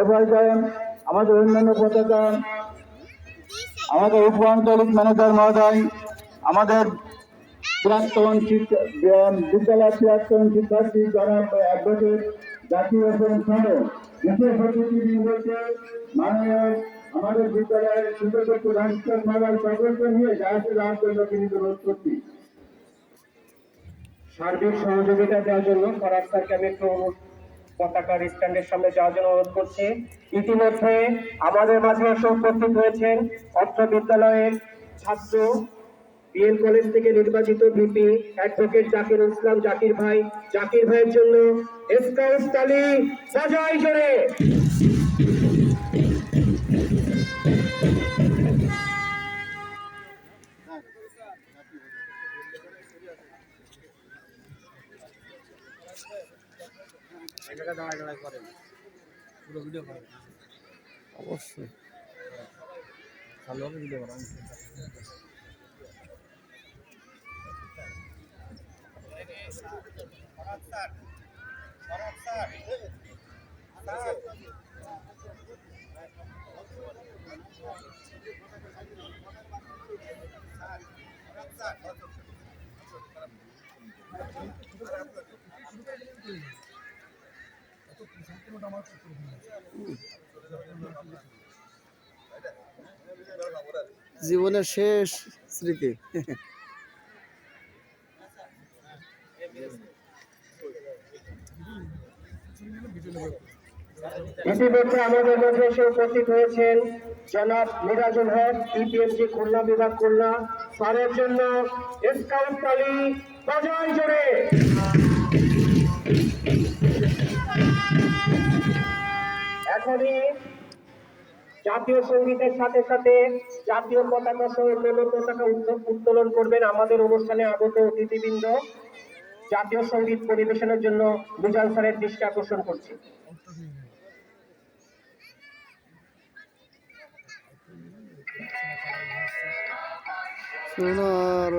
এবার আমাদের অন্যান্য পতাকা, আমাদের উপ আঞ্চলিক ম্যানেজার মহোদয়, আমাদের প্রাক্তন বিদ্যালয়ের প্রাক্তন শিক্ষার্থী জনাব অ্যাডভোকেট জাকির হোসেন সহ বিশেষ অতিথিবৃন্দকে মাননীয় আমাদের বিদ্যালয়ের সুযোগ্য প্রধান শিক্ষক মহোদয় সকলকে নিয়ে জাহাজে যাওয়ার জন্য তিনি অনুরোধ করছি। সার্বিক সহযোগিতা দেওয়ার জন্য ফরাজ স্যারকে আমি একটু পতাকার স্ট্যান্ডের সামনে যাওয়ার জন্য অনুরোধ করছি। ইতিমধ্যে আমাদের মাঝে এসে উপস্থিত হয়েছেন অত্র বিদ্যালয়ের ছাত্র বিএল কলেজ থেকে নির্বাচিত ভিপি অ্যাডভোকেট জাকিরুল ইসলাম জাকির ভাইয়ের জন্য স্কাউট তালি বাজাই জোরে। অবশ্যই ভালো ভিডিও করা। জীবনের শেষ স্মৃতি। ইতিমধ্যে আমাদের মধ্যে এসে উপস্থিত হয়েছেন জনাব মিরাজুল হক, ইপিএমজি খুলনা বিভাগ খুলনা, স্যারের জন্য স্কাউট তালি বাজাই জোরে। এখনই জাতীয় সঙ্গীতের সাথে সাথে জাতীয় পতাকা সহ অন্যান্য পতাকা উত্তোলন করবেন আমাদের অনুষ্ঠানে আগত অতিথিবৃন্দ। জাতীয় সঙ্গীত পরিবেশনের জন্য মুজাল স্যারের দৃষ্টি আকর্ষণ করছি। সোনার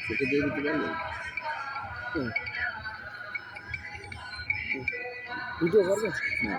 সেটা দিয়ে দিতে পারবেন? ভিডিও করবেন? না,